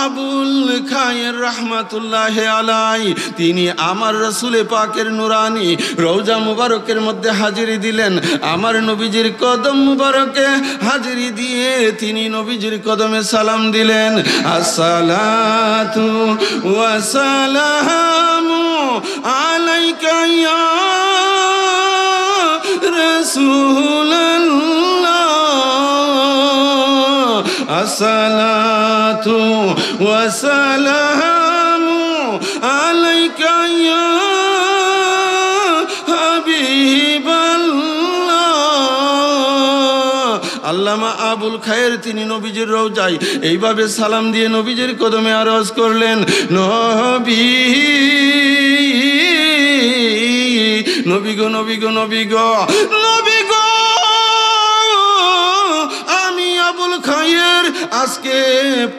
আবুল খায়ের রহমাতুল্লাহি আলাইহি তিনি আমার রাসূল পাকের নুরানি রওজা মুবারকের মধ্যে হাজিরি দিলেন। আমার নবীজির কদম মুবারকে হাজিরি দিয়ে তিনি নবীজির কদমে সালাম দিলেন, আসসালাতু ওয়া সালামু আলাইকা ইয়া রাসূলুল্লাহ, আসসালাতু ওয়া সালামু আলাইকা ইয়া আল্লামা আবুল খায়ের তিনি নবীজির রওজায় এইভাবে সালাম দিয়ে নবীজির কদমে আরজ করলেন, নবী নবী গো নবী গো নবী গো নবী গো, আমি আবুল খায়ের আজকে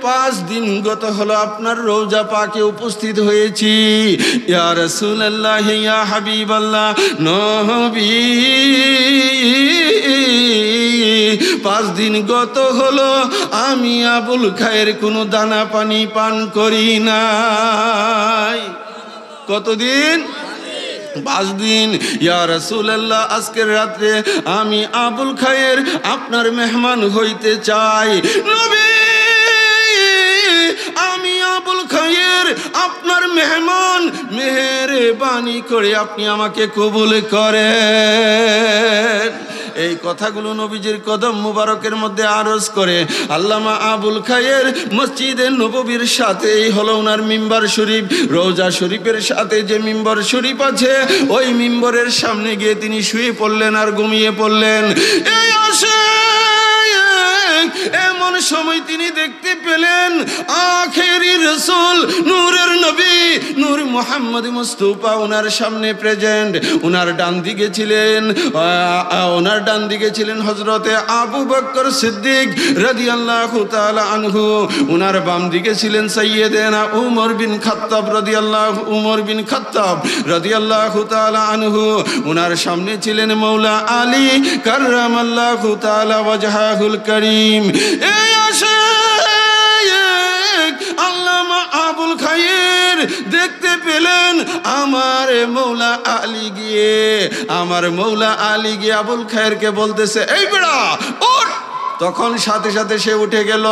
5 দিন গত হলো আপনার রওজা পাকে উপস্থিত হয়েছি। ইয়া রাসূলুল্লাহ ইয়া হাবিবাল্লাহ, নবী 5 দিন গত হলো আমি আবুল খায়ের কোনো দানা পানি পান করি নাই। কতদিন? 5 দিন। ইয়া রাসূলুল্লাহ, আজকের রাত্রে আমি আবুল খায়ের আপনার মেহমান হইতে চাই। নবী, আমি আবুল খায়ের আপনার মেহমান, মেহেরবানি করে আপনি আমাকে কবুল করেন। এই কথাগুলো নবীজির কদম মুবারকের মধ্যে আরজ করে আল্লামা আবুল খায়ের মসজিদে নববীর সাথে এই হলো ওনার মিম্বার শরীফ, রওজা শরীফের সাথে যে মিম্বর শরীফ আছে ওই মিম্বরের সামনে গিয়ে তিনি শুয়ে পড়লেন আর ঘুমিয়ে পড়লেন। এই আসে এমন সময় তিনি দেখতে পেলেন আখেরি রাসূল নূরের নবী নূর মুহাম্মদ মুস্তাফা ওনার সামনে প্রেজেন্ট। ওনার ডান দিকে ছিলেন হযরতে আবু বকর সিদ্দিক রাদিয়াল্লাহু তাআলা আনহু, ওনার বাম দিকে ছিলেন সাইয়্যিদানা উমর বিন খাত্তাব রাদিয়াল্লাহু তাআলা আনহু, ওনার সামনে ছিলেন মাওলা আলী কাররামাল্লাহু তাআলা ওয়াজহাহুল কারীম। এই আসে আল্লামা আবুল খায়ের দেখতে পেলেন আমার মৌলা আলী গিয়ে আবুল খায়েরকে বলতেছে, এই বেড়া ওঠ। তখন সাথে সাথে সে উঠে গেল।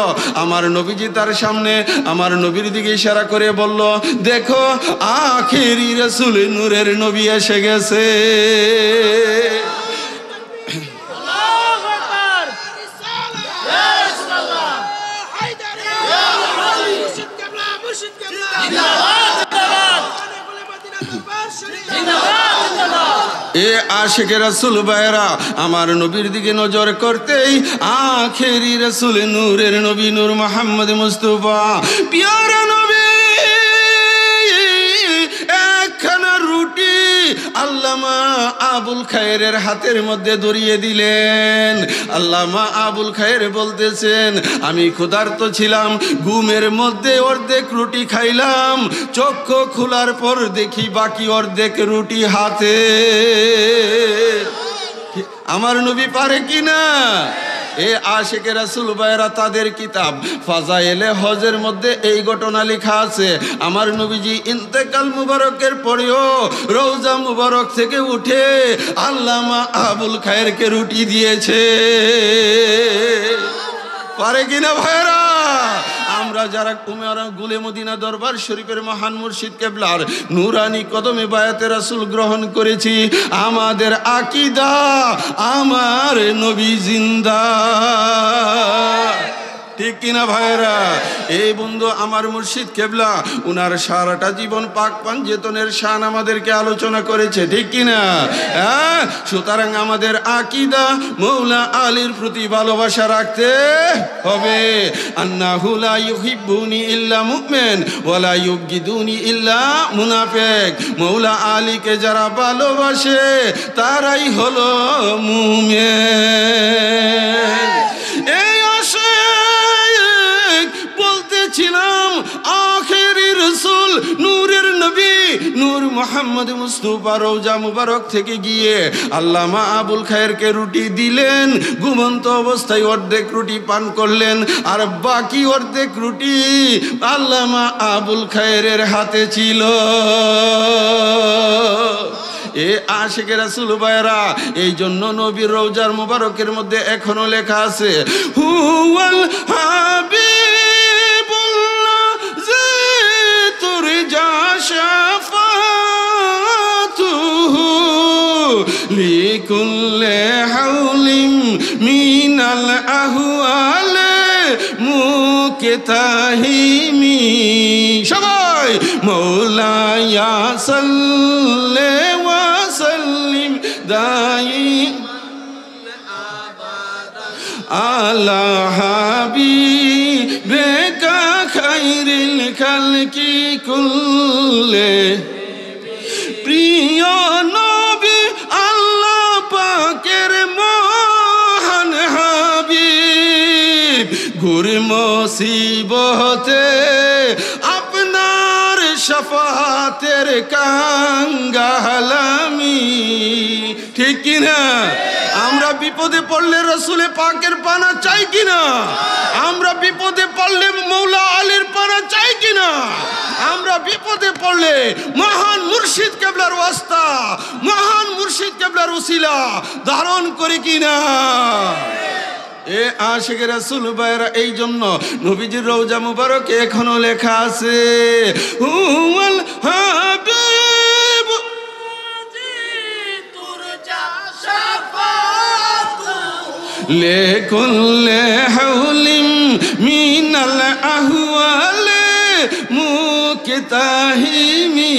আমার নবীজি তার সামনে আমার নবীর দিকে ইশারা করে বলল, দেখো আখেরি রাসূল নূরের নবী এসে গেছে। এ আশিকে রাসূল ভাইরা, আমার নবীর দিকে নজর করতেই আখেরি রাসূল নূরের নবী নূর মুহাম্মদ মুস্তাফা পিয়ারা নবী একখানা রুটি আল্লামা আবুল খায়েরের হাতের মধ্যে ধরিয়ে দিলেন। আল্লামা আবুল খায়ের বলতেছেন, আমি ক্ষুধার্ত ছিলাম, ঘুমের মধ্যে অর্ধেক রুটি খাইলাম, চক্ষু খোলার পর দেখি বাকি অর্ধেক রুটি হাতে। আমার নবী পারে কিনা? এ আশিকে রাসূল ভাইরা, তাদের কিতাব ফাজাইলে হজের মধ্যে এই ঘটনা লেখা আছে। আমার নবীজি ইন্তেকাল মুবারকের পরেও রওজা মুবারক থেকে উঠে আল্লামা আবুল খায়েরকে রুটি দিয়েছে। পারে কিনা ভাইরা? আমরা যারা গুলে মদিনা দরবার শরীফের মহান মুর্শিদ কেবলার নুরানি কদমে বায়াতে রাসূল গ্রহণ করেছি, আমাদের আকীদা আমার নবী জিন্দা। ঠিক কিনা ভাইরা? এই বন্ধু আমার মুর্শিদ কেবলা উনার সারাটা জীবন পাক পাঞ্জেতনের শান আমাদেরকে আলোচনা করেছে, ঠিক কিনা? হ্যাঁ, সুতরাং আমাদের আকীদা মৌলা আলীর প্রতি ভালোবাসা রাখতে হবে। আন্নাহু লা ইউহিব্বুনি ইল্লা মুমিন ওয়া লা ইউবগিদুনি ইল্লা মুনাফিক। মৌলা আলীকে যারা ভালোবাসে তারাই হলো মুমিন। এই আসে বলতেছিলাম আখেরি রাসূল নূরের নবী নূর মোহাম্মদ মুস্তাফা রওজা মুবারক থেকে গিয়ে আল্লামা আবুল খায়েরকে রুটি দিলেন। ঘুমন্ত অবস্থায় অর্ধেক রুটি পান করলেন, আর বাকি অর্ধেক রুটি আল্লামা আবুল খায়েরের হাতে ছিল। এ আশিকে রাসূল ভাইরা, এই জন্য নবীর রওজার মুবারকের মধ্যে এখনো লেখা আছে, হুয়াল হাবিবুল্লাহ তুরজা শাফাতুহু লিকুল্লি হাউলিম মিনাল আহওয়ালি মুকতাহিমি। সবাই মৌলায়া সাল্লি ওয়া সাল্লিম দাইম আলা হাবিবিকা খাইরিল খালকি কুল্লি। প্রিয় নবী আল্লাহ পাকের মহান হাবিব, ঘুর মুসিবতে আপনার শাফাতের কাঙ্গালামি। ঠিক কিনা? আমরা বিপদে পড়লে রসুলে পাকের পানা চাই কিনা? আমরা বিপদে পড়লে মৌলা আলীর পানা চাই কিনা? আমরা বিপদে পড়লে মহান মুর্শিদ কেবলার ওয়াস্তা, মহান মুর্শিদ কেবলার উসিলা ধারণ করি কিনা? এ আশিকে রাসূল ভাইরা, এই জন্য নবীজির রওজা মুবারকে এখনো লেখা আছে, হুয়াল হাবিব তুরজা শাফাতু লিকুল্লি হাউলিম মিনাল আহওয়ালি মুকতাহিমি।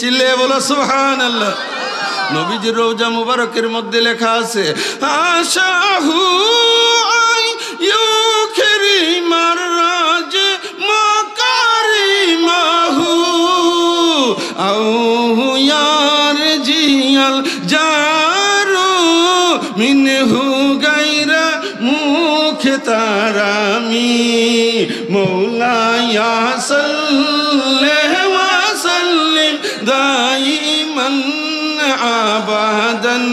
চিল্লে বলো সুবহানাল্লাহ। নবীজির রওজা মুবারকের মধ্যে লেখা আছে, আশাহু আই ইউকরিমার রাজ মাকারিমাহু আও ইয়ারজিয়াল জারু মিনহু গায়রা মুখতারামি। মৌলায়া সাল্লি ওয়া সাল্লিম দাইমান আবাদান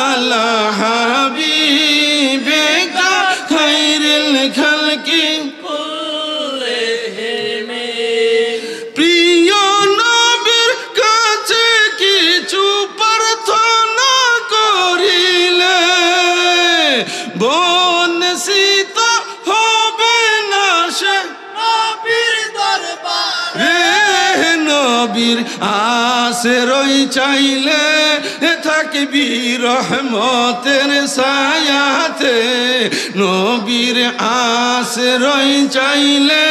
আলা হাবিবিকা খাইরিল খালকি কুল্লিহিম। প্রিয় নবীর কাছে কিছু প্রার্থনা করিলে বঞ্চিত হবে না সে নবীর দরবারে। নবীর আশ্রয় চাইলে থাকবি রহমতের ছায়াতে। নবীর আশ্রয় চাইলে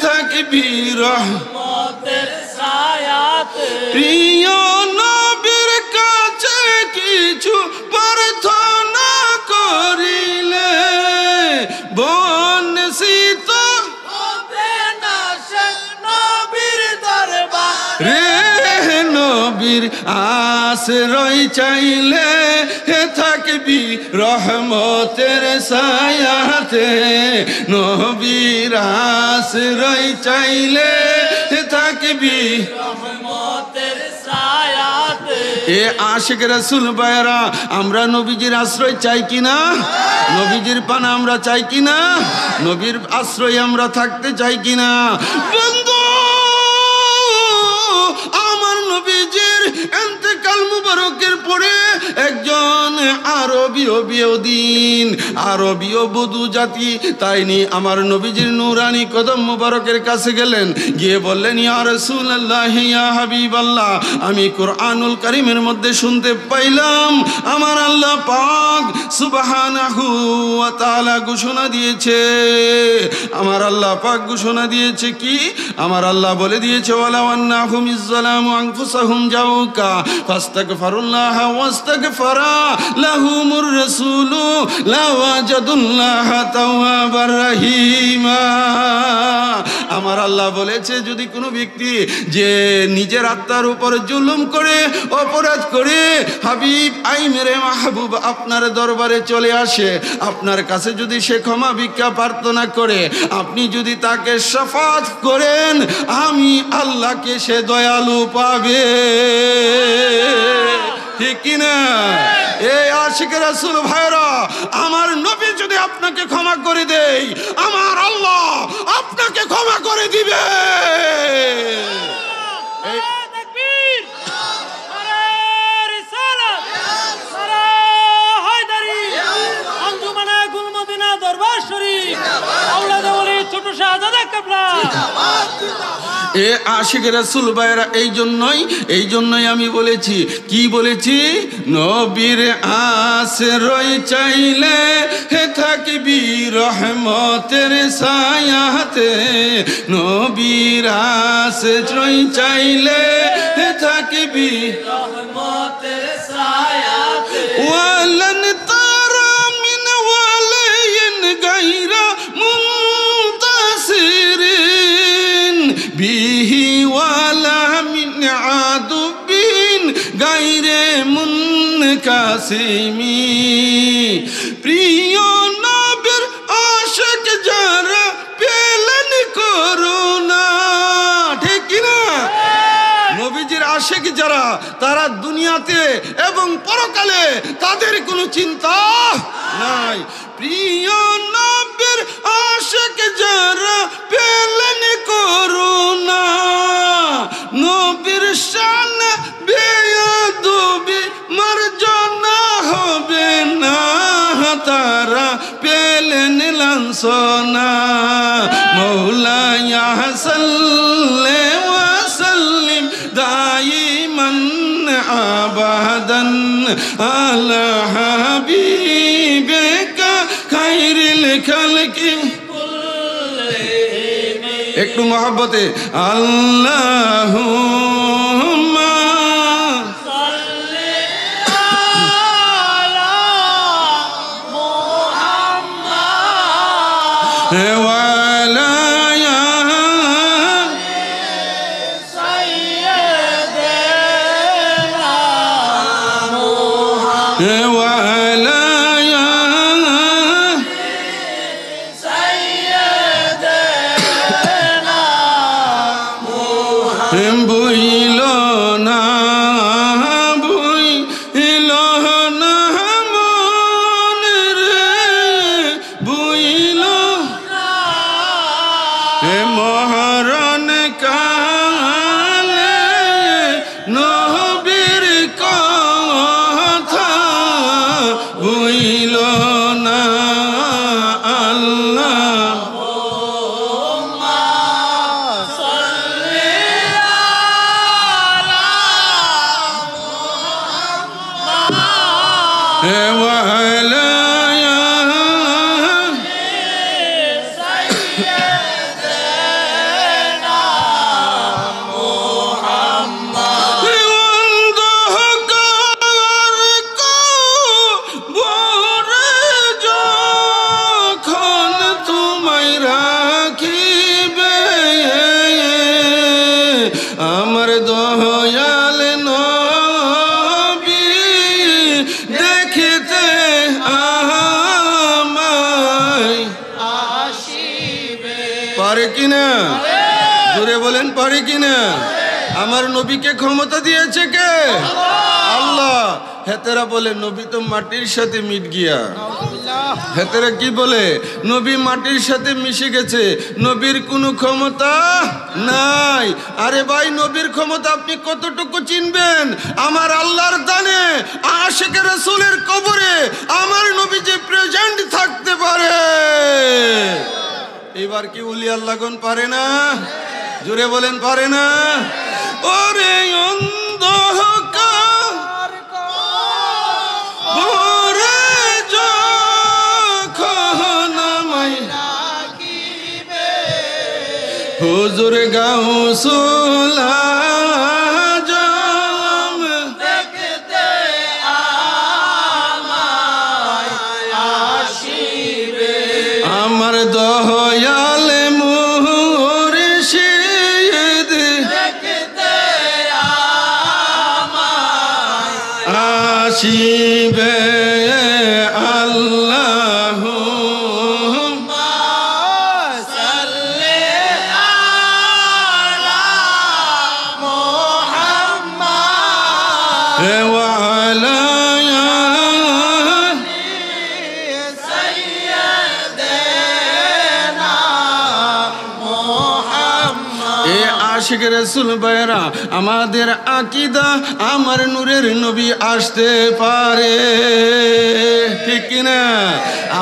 থাকবি রহমতের ছায়াতে। প্রিয় নবীর কাছে কিছু প্রার্থনা করিলে বঞ্চিত হবে না সে নবীর দরবারে। নবীর আশ্রয় চাইলে থাকবি রহমতের ছায়াতে। নবীর আশ্রয় চাইলে থাকবি রহমতের ছায়াতে। এ আশিক রাসূল ভাইরা, আমরা নবীজির আশ্রয় চাই কিনা? নবীজির পানা আমরা চাই কিনা? নবীর আশ্রয় আমরা থাকতে চাই কিনা? বন্ধু, আমার নবীজির ইন্তেকাল মুবারকের পরে একজন আরবীয় বিয়দিন, আরবীয় বধূ জাতি তাইনি আমার নবীজির নূরানি কদম মুবারকের কাছে গেলেন। গিয়ে বললেন, ইয়া রাসূলুল্লাহ, ইয়া হাবিবাল্লাহ, আমি কোরআনুল কারীমের মধ্যে শুনতে পাইলাম আমার আল্লাহ পাক সুবহানাহু ওয়া তাআলা ঘোষণা দিয়েছে। আমার আল্লাহ পাক ঘোষণা দিয়েছে কি? আমার আল্লাহ বলে দিয়েছে, ওয়ালাউ আন্নাহুম ইযলামু আনফুসাহুম জাউকা ফাস্তাগফিরুল্লাহ ওয়াস্তাগফারা লাহুমুর রাসূলু লাওয়াজাদুল্লাহ তাওয়াবার রহিমা। আমার আল্লাহ বলেছে যদি কোনো ব্যক্তি যে নিজের আত্মার উপর জুলুম করে অপরাধ করে হাবিব আই মেরে মাহবুব আপনার দরবারে চলে আসে, আপনার কাছে যদি সে ক্ষমা ভিক্ষা প্রার্থনা করে, আপনি যদি তাকে শাফাত করেন, আমি আল্লাহকে সে দয়ালু পাবে। ঠিক কিনা? এই আশিক রাসূল ভাইরা, আমার নবী যদি আপনাকে ক্ষমা করে দেয়, আমার আল্লাহ আপনাকে ক্ষমা করে দিবে। এ আশিক রাসূল ভাইরা, এই জন্যই আমি বলেছি, কি বলেছি, নবীর আশ্রয় চাইলে হে থাকবি রহমতের ছায়াতে, নবীর আশ্রয় চাইলে হে থাকবি রহমতের ছায়াতে, ওয়ালান তারা মিন ওয়ালিন গায়রা মুনতাসিরিন বিহি ওয়ালা মিন আদুবিন গায়রে মুনকাসিমি। প্রিয় নবীর আশিক যারা পেলেন করুণা। ঠিক কিনা? নবীজির আশিক যারা, তারা দুনিয়াতে এবং পরকালে তাদের কোনো চিন্তা নাই। প্রিয় নবীর আশিক যারা পেলেন করুণা, নবীর শান বেয়াদবি মার্জনা হবে না, তারা পেলেন লাঞ্ছনা। মৌলায়া সাল্লি ওয়া সাল্লিম দাইমান আবাদান আলা হাবিবিকা খায়রিল খালকি। একটু মহব্বতে আল্লাহুম্মা সাল্লি আলা মুহাম্মাদ ওয়া আলা সাইয়্যিদিনা মুহাম্মাদ ওয়া আলা বুইল না বুইল না মন রে, বুইল মহরণ কালে নবীর কথা বুইল না। আল্লাহ আমার দয়াল নবী দেখিতে আমায় আসিবে। পারে কিনা? জোরে বলেন, পারে কিনা? আমার নবীকে ক্ষমতা দিয়েছে কে? আল্লাহ। হেতেরা বলে নবী তো মাটির সাথে মিট গিয়া। হেতেরা কি বলে? নবী মাটির সাথে মিশে গেছে, নবীর কোনো ক্ষমতা নাই। আরে ভাই, নবীর ক্ষমতা আপনি কতটুকু চিনবেন? আমার আল্লাহর দানে আশিক রাসূলের কবরে আমার নবী যে প্রেজেন্ট থাকতে পারে। এবার কি ওলি আল্লাহগণ পারে না? জোরে বলেন, পারে না? ওরে অন্ধকার ভরে যখন আমায় ডাকিবে, হুজুর গাউসুল আজম দেখতে আমায় আসিবে। আমার দয়াল মুহুরে আশিক রাসূল ভাইরা, আমাদের আকীদা আমার নূরের নবী আসতে পারে, ঠিক কিনা?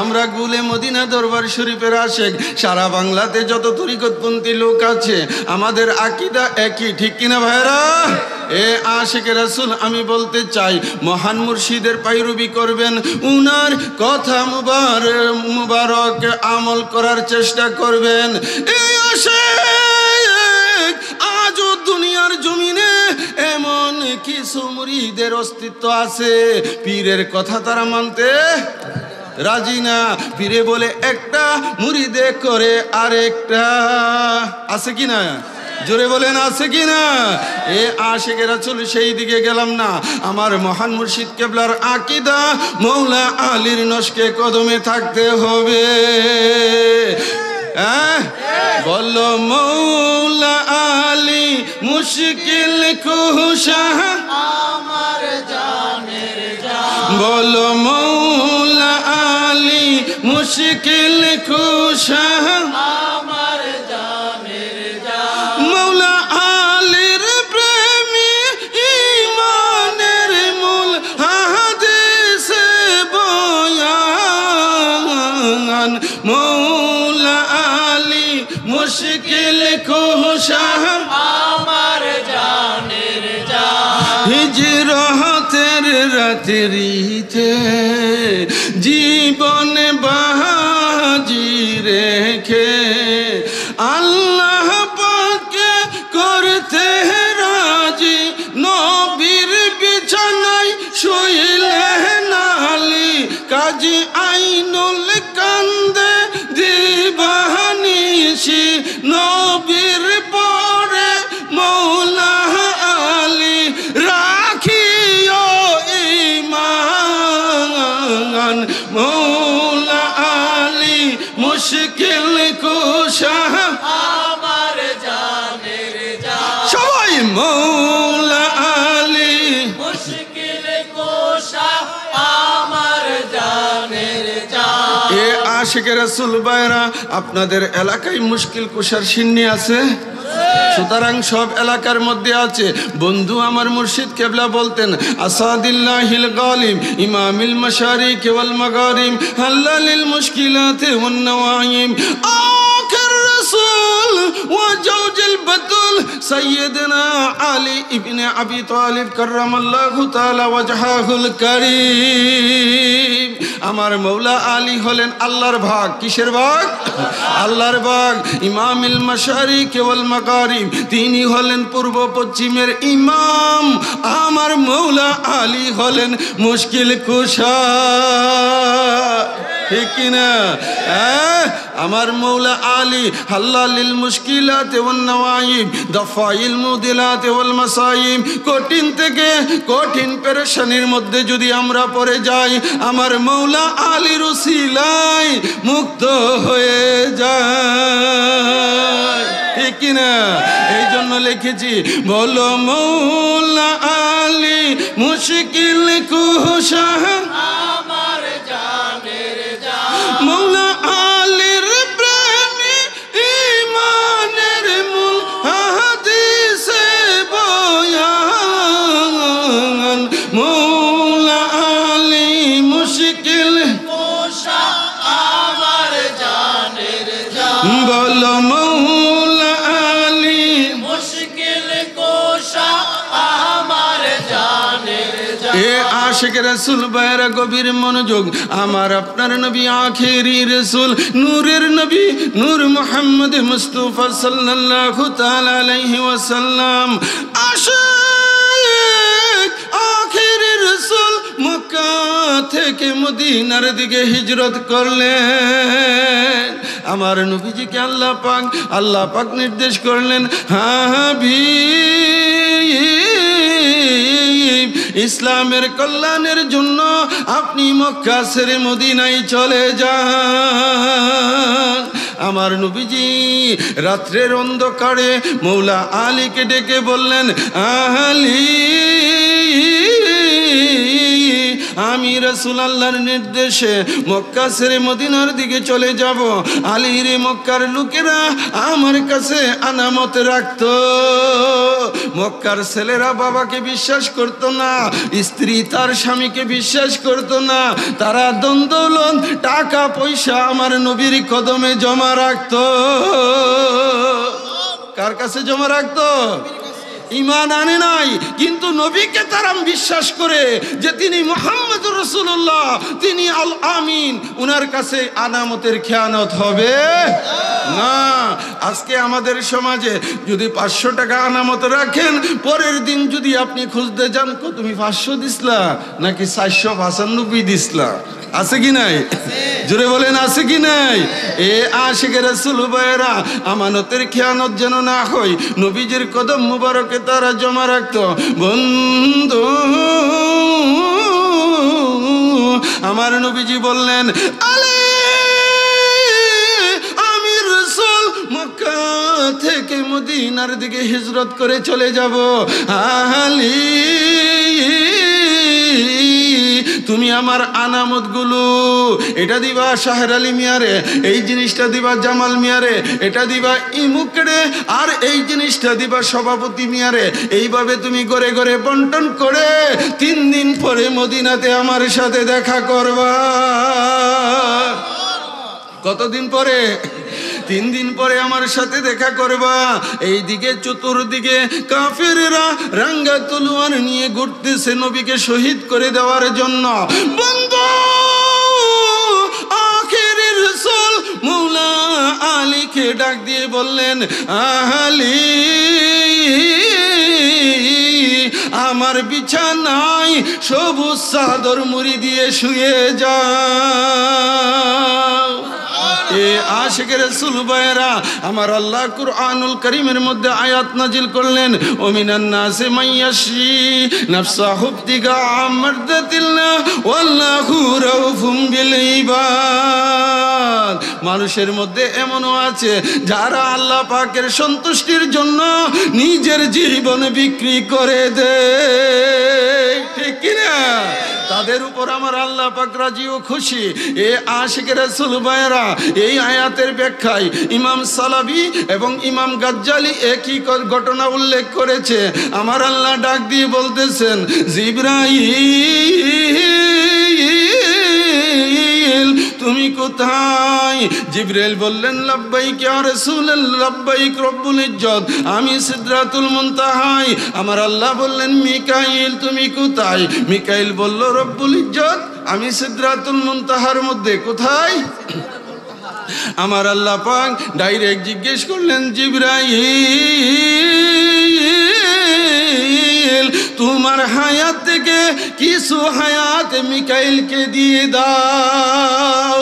আমরা গুলে মদিনা দরবার শরীফের আশিক। সারা বাংলাতে যত তরিকতপন্থী লোক আছে আমাদের আকীদা একই, ঠিক কিনা ভাইরা? এ আশিক রাসূল, আমি বলতে চাই মহান মুর্শিদের পায়রবি করবেন, উনার কথা মুবারক আমল করার চেষ্টা করবেন। এই আশিক আজও দুনিয়ার জমিনে এমন কিছু মুরিদের অস্তিত্ব আছে, পীরের কথা তারা মানতে রাজি না। পীরে বলে একটা, মুরিদে করে আরেকটা। আছে কি না? জোরে বলেন আছে কি না? এ আশিক রাসূল, সেই দিকে গেলাম না। আমার মহান মুর্শিদ কেবলার আকীদা মৌলা আলীর নস্কে কদমে থাকতে হবে। বলো মৌলা আলী মুশকিল কুশা আমার জানের জান, বলো মৌলা আলী মুশকিল কুশা আমার জানের জান। মৌলা আলীর প্রেমী ঈমানের মূল হাদিসে বয়ান, মৌলা আলী মুশকিল কুশা আমার জানের জান। হিজরতের রাত্রিতে জীবন বাজি রেখে আল্লাহ পাকে করতে রাজি, নবীর বিছানায় শুইলেন আলী, কাজী আইনুল কান্দে দিবানিশি, নবীর পরে মৌলা আলী রাখিও ঈমান, মৌলা আলী মুশকিল কুশা আমার জানের জান। সবাই মৌলা আলী মুশকিল কুশা আমার জানের জান। এ আশিক রাসূল ভাইরা, আপনাদের এলাকায় মুশকিল কুশার সিন্নি আছে? সুতরাং সব এলাকার মধ্যে আছে। বন্ধু আমার মুর্শিদ কেবলা বলতেন, আসাদিল্লাহিল গালিব ইমামিল মাশারিক ওয়াল মাগারিব হাল্লালিল মুশকিলাত ওয়ান নওয়াইম, আখির রাসূল ওয়া জাওজুল বাতুল সাইয়্যিদনা আলী ইবনে আবি তালিব কাররামাল্লাহু তাআলা ওয়াজহাহুল কারীম। আমার মৌলা আলী হলেন আল্লাহর ভাগ। কিসের ভাগ? আল্লাহর ভাগ। ইমামিল মাশারিক ওয়াল মাগারিব, তিনি হলেন পূর্ব পশ্চিমের ইমাম। আমার মৌলা আলী হলেন মুশকিল কুশা, ঠিক কিনা? আমার মৌলা আলী হাল্লালিল মুশকিলাত ওয়ান নওয়াইব দাফাইল মুদিলাত ওয়াল মাসাইব। কঠিন থেকে কঠিন পেরেশানির মধ্যে যদি আমরা পড়ে যাই, আমার মৌলা আলীর উসিলায় মুক্ত হয়ে যায়, ঠিক কিনা? এই জন্য লিখেছি, বলো মৌলা আলী মুশকিল কুশা আমার জানের জান। মৌলা আলীর প্রেমী ঈমানের মূল হাদিসে বয়ান, মৌলা আলী মুশকিল কুশা আমার জানের জান। বলো মৌলা আলী মুশকিল কুশা আমার জানের জান। এ আশিক রাসূল ভাইরা, গভীর মনোযোগ। আমার আপনার নবী আখেরি রাসূল, নূরের নবী নূর মুহাম্মদ মুস্তাফা সাল্লাল্লাহু তাআলা আলাইহি ওয়াসাল্লাম আশিক আখেরি রাসূল মক্কা থেকে মদিনার দিকে হিজরত করলেন। আমার নবীজিকে আল্লাহ পাক নির্দেশ করলেন, হাবিব, ইসলামের কল্যাণের জন্য আপনি মক্কা ছেড়ে মদিনায় চলে যান। আমার নবীজি রাত্রের অন্ধকারে মৌলা আলীকে ডেকে বললেন, আলী আমি রাসূল আল্লাহর নির্দেশে মক্কা ছেড়ে মদিনার দিকে চলে যাব। আলীর মক্কার লোকেরা আমার কাছে আনামত রাখত। মক্কার ছেলেরা বাবাকে বিশ্বাস করত না, স্ত্রী তার স্বামীকে বিশ্বাস করত না। তারা দন্দৌলত টাকা পয়সা আমার নবীর কদমে জমা রাখত। কার কাছে জমা রাখত? ঈমান আনে নাই, কিন্তু নবীকে তারা বিশ্বাস করে যে তিনি মুহাম্মদুর রাসূলুল্লাহ, তিনি আল আমিন। উনার কাছে আনামতের খেয়ানত হবে না। আজকে আমাদের সমাজে যদি 500 টাকা আনামত রাখেন, পরের দিন যদি আপনি খুঁজতে যান, তুমি 500 দিসলা নাকি 495 দিসলা, আছে কি নাই? জোরে বলেন, আছে কি নাই? এ আশিকে রাসূল ভাইরা, আমানতের খেয়ানত যেন না হয়, নবীজির কদম মুবারকে তারা জমা রাখতো। বন্ধু, আমার নবীজি বললেন, আলী, আমি রাসূল মক্কা থেকে মদিনার দিকে হিজরত করে চলে যাব। আলী, তুমি আমার আনামত গুলো এটা দিবা শাহের আলী মিয়ারে, এই জিনিসটা দিবা জামাল মিয়ারে, এটা দিবা ইমুকরে, আর এই জিনিসটা দিবা সভাপতি মিয়ারে। এইভাবে তুমি ঘরে ঘরে বন্টন করে 3 দিন পরে মদিনাতে আমার সাথে দেখা করবা। কতদিন পরে? 3 দিন পরে আমার সাথে দেখা করবা। এইদিকে চতুর্দিকে কাফেরেরা রাঙ্গা তলোয়ার নিয়ে ঘুরতেছে নবীকে শহীদ করে দেওয়ার জন্য। বন্ধু, আখিরের রাসূল মৌলা আলীকে ডাক দিয়ে বললেন, আলী, আমার বিছানায় সবুজ চাদর মুড়ি দিয়ে শুয়ে যাও। এ আশিকে রাসূল ভাইরা, আমার আল্লাহ কুরআনুল কারীমের মধ্যে আয়াত নাজিল করলেন, ও মিনান নাসি মাইয়াশরি নাফসাহু ইবতিগা মারদাতিল্লাহ ওয়াল্লাহু রাউফুম বিল ইবাদ। মানুষের মধ্যে এমনও আছে যারা আল্লাহ পাকের সন্তুষ্টির জন্য নিজের জীবন বিক্রি করে দেয়, ঠিক কিনা? তাদের উপর আমার আল্লাহ পাক রাজি ও খুশি। এ আশিকে রাসূল ভাইরা, এই আয়াতের ব্যাখ্যায় ইমাম সালাবি এবং ইমাম গাজ্জালি একই ঘটনা উল্লেখ করেছে। আমার আল্লাহ ডাক দিয়ে বলতেছেন, জিবরাইল, তুমি কোথায়? জিবরাইল বললেন, লাব্বাইক ইয়া রাসূলুল্লাহ, লাব্বাইক রব্বুল ইজ্জত, আমি সিদরাতুল মুনতাহায়। আমার আল্লাহ বললেন, মিকাইল, তুমি কোথায়? মিকাইল বলল, রব্বুল ইজ্জত, আমি সিদরাতুল মুনতাহার মধ্যে। কোথায়? আমার আল্লাহ পাক ডাইরেক্ট জিজ্ঞেস করলেন, জিবরাইল, তোমার হায়াত থেকে কিছু হায়াত মিকাইলকে দিয়ে দাও।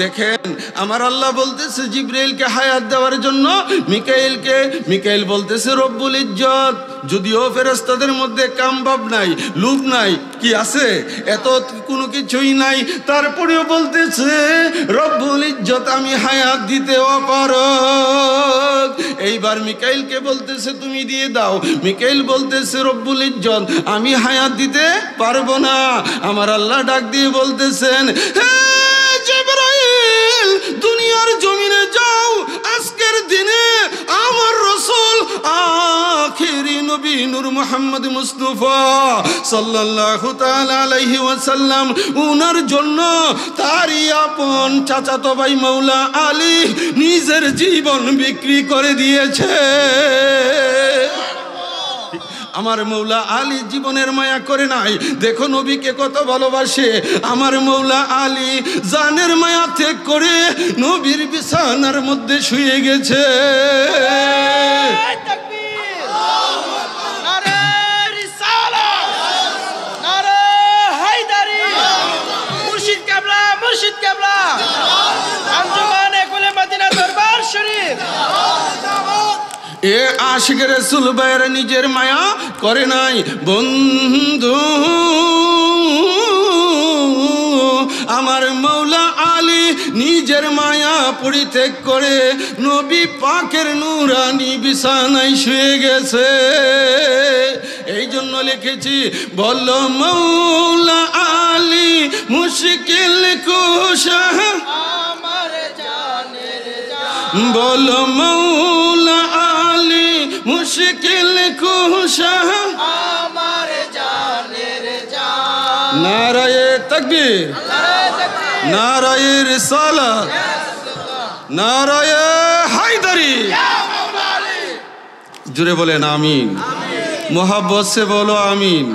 দেখেন, আমার আল্লাহ বলতেছে জিবরাইলকে হায়াত দেওয়ার জন্য মিকাইলকে। মিকাইল বলতেছে, রব্বুল ইজ্জত, যদিও ফেরেশতাদের মধ্যে কামভাব নাই, লোভ নাই, কি আছে? এত কোনো কিছুই নাই, তারপরেও বলতেছে, রব্বুল ইজ্জত, আমি হায়াত দিতে অপারগ। এইবার মিকাইলকে বলতেছে, তুমি দিয়ে দাও। মিকাইল বলতেছে, রব্বুল ইজ্জত, আমি হায়াত দিতে পারবো না। আমার আল্লাহ ডাক দিয়ে বলতেছেন, হে জিবরাইল, দুনিয়ার জমিনে যাও, আজকের দিনে আমার রাসূল আখিরি নবী নূর মুহাম্মদ মুস্তাফা সাল্লাল্লাহু তাআলা আলাইহি ওয়াসাল্লাম, উনার জন্য তারই আপন চাচাতো ভাই মাওলা আলী নিজের জীবন বিক্রি করে দিয়েছে। আমার মৌলা আলী জীবনের মায়া করে নাই। দেখো নবীকে কত ভালোবাসে। আমার মৌলা আলী জানের মায়া ত্যাগ করে নবীর বিছানার মধ্যে শুয়ে গেছে। মুর্শিদ কেবলা, আঞ্জুমানে কুলে মদিনা দরবার শরীফ। এ আশিকে রাসূল ভাইরা নিজের মায়া করে নাই। বন্ধু, আমার মৌলা আলী নিজের মায়া পরিত্যাগ করে নবী পাকের নূরানি বিছানায় শুয়ে গেছে। এই জন্য লিখেছি, বল মৌলা আলী মুশকিল কুশা, বল মৌলা আলী মুশকিল কুশা, নারায়ে তাকবীর, নারায়ে রিসালাত, নারায়ে হায়দারি। जुरे बोले आमीन, मोहब्बत से बोलो आमीन,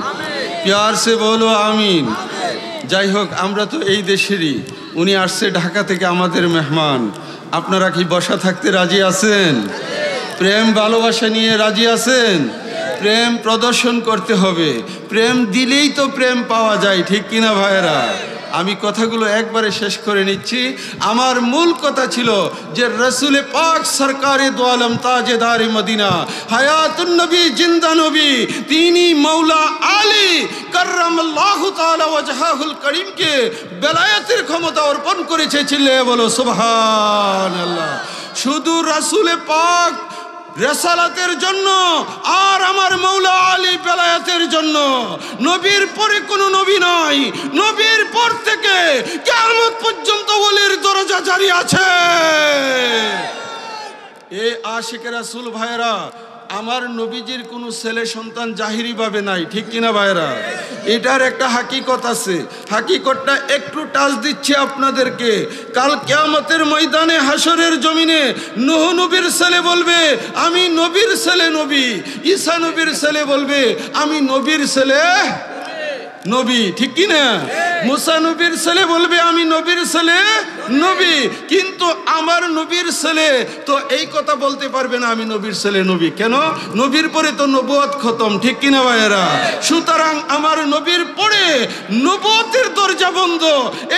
प्यार से बोलो आमीन। যাই হোক, আমরা তো এই দেশেরই, উনি আসছে ঢাকা থেকে আমাদের মেহমান। আপনারা কি বসা থাকতে রাজি আছেন? প্রেম ভালোবাসা নিয়ে রাজি আছেন? প্রেম প্রদর্শন করতে হবে, প্রেম দিলেই তো প্রেম পাওয়া যায়, ঠিক কিনা ভাইয়েরা? আমি কথাগুলো একবারে শেষ করে নিচ্ছি। আমার মূল কথা ছিল যে রসুল পাক সরকারে দো আলম তাজেদারে মদিনা হায়াতুন নবী জিন্দা নবী তিনি মৌলা আলী কররামাল্লাহু তাআলা ওয়াজহাহুল করিমকে বেলায়েতের ক্ষমতা অর্পণ করেছে। চিল্লিয়ে বলো সুবহানাল্লাহ। শুধু রসুল পাক রেসালাতের জন্য আর আমার মৌলা আলী বেলায়েতের জন্য। নবীর পরে কোনো নবী নাই, নবীর পর থেকে কিয়ামত পর্যন্ত ওলির দরজা জারি আছে। এ আশিকে রাসূল ভাইরা, আমার নবীজির কোনো ছেলে সন্তান জাহিরি ভাবে নাই, ঠিক কিনা ভাইরা? এটার একটা হাকিকত আছে, হাকিকতটা একটু টাচ দিচ্ছে আপনাদেরকে। কাল কিয়ামতের ময়দানে হাসরের জমিনে নূহ নবীর ছেলে বলবে আমি নবীর ছেলে নবী, ঈসা নবীর ছেলে বলবে আমি নবীর ছেলে নবী, ঠিক কিনা? মুসা নবীর ছেলে বলবে আমি নবীর ছেলে নবী, কিন্তু আমার নবীর ছেলে তো এই কথা বলতে পারবে না আমি নবীর ছেলে নবী। কেন? নবীর পরে তো নবুয়ত খতম, ঠিক কিনা ভাইয়েরা? সুতরাং আমার নবীর পরে নবুয়তের দরজা বন্ধ।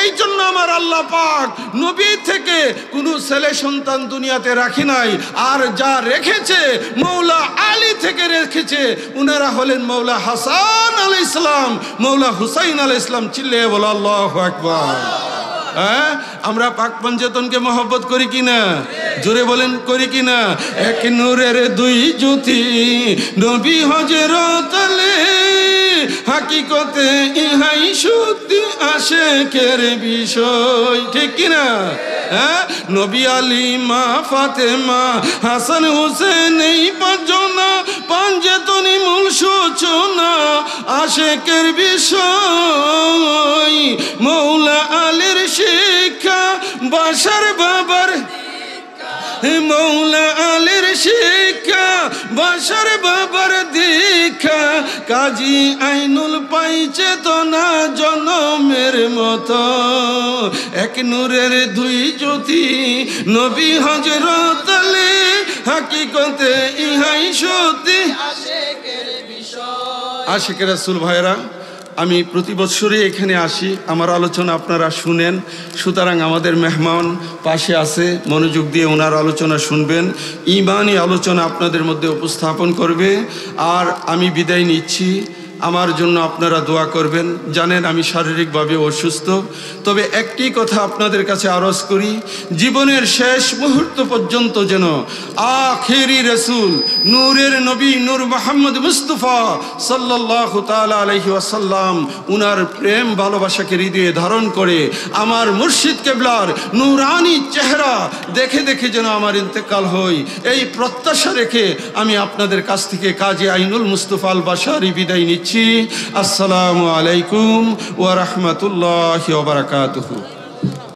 এই জন্য আমার আল্লাহ পাক নবী থেকে কোনো ছেলে সন্তান দুনিয়াতে রাখি নাই, আর যা রেখেছে মৌলা আলী থেকে রেখেছে। উনারা হলেন মৌলা হাসান আলাইহিস সালাম, মৌলা হুসাইন আলাইহিস সালাম। চিল্লিয়ে বলো আল্লাহু আকবার। হ্যাঁ, আমরা পাক পঞ্চেতনকে মহব্বত করি কিনা? জোরে বলেন, করি কিনা? এক নূরের দুই জ্যোতি নবী হযরত আলী, হাকিকতে ইহাই সত্যি আশিকের বিষয়, ঠিক কিনা? হ্যাঁ, নবী আলী মা ফাতেমা হাসান হুসেন এই পাঁচজনা পঞ্চেতনি মূল সূচনা আশিকের বিষয়। মৌলা আলীর শিক্ষা বাশার বাবার, মৌলা আলীর শিক্ষা বাশার বাবার দীক্ষা, কাজী আইনুল পাইছে তো না জনমের মতো। এক নূরের দুই জ্যোতি নবী হযরত আলী, হাকিকতে ইহাই সত্যি আশিকের বিষয়। আশিকে রাসূল ভাইরা, আমি প্রতি বছরই এখানে আসি, আমার আলোচনা আপনারা শুনেন। সুতরাং আমাদের মেহমান পাশে আছে, মনোযোগ দিয়ে ওনার আলোচনা শুনবেন, ঈমানি আলোচনা আপনাদের মধ্যে উপস্থাপন করবে। আর আমি বিদায় নিচ্ছি, আমার জন্য আপনারা দোয়া করবেন। জানেন আমি শারীরিকভাবে অসুস্থ, তবে একটি কথা আপনাদের কাছে আরজ করি, জীবনের শেষ মুহূর্ত পর্যন্ত যেন আখেরি রসুল নূরের নবী নূর মুহাম্মদ মুস্তাফা সাল্লাল্লাহু তাআলা আলাইহি ওয়াসাল্লাম উনার প্রেম ভালোবাসাকে হৃদয়ে ধারণ করে আমার মুর্শিদ কেবলার নূরানি চেহারা দেখে দেখে যেন আমার ইন্তেকাল হয়, এই প্রত্যাশা রেখে আমি আপনাদের কাছ থেকে কাজী আইনুল মুস্তাফা আল বাশারি বিদায় নিচ্ছি। আসসালামু আলাইকুম ওয়া রাহমাতুল্লাহি ওয়া বারাকাতুহু।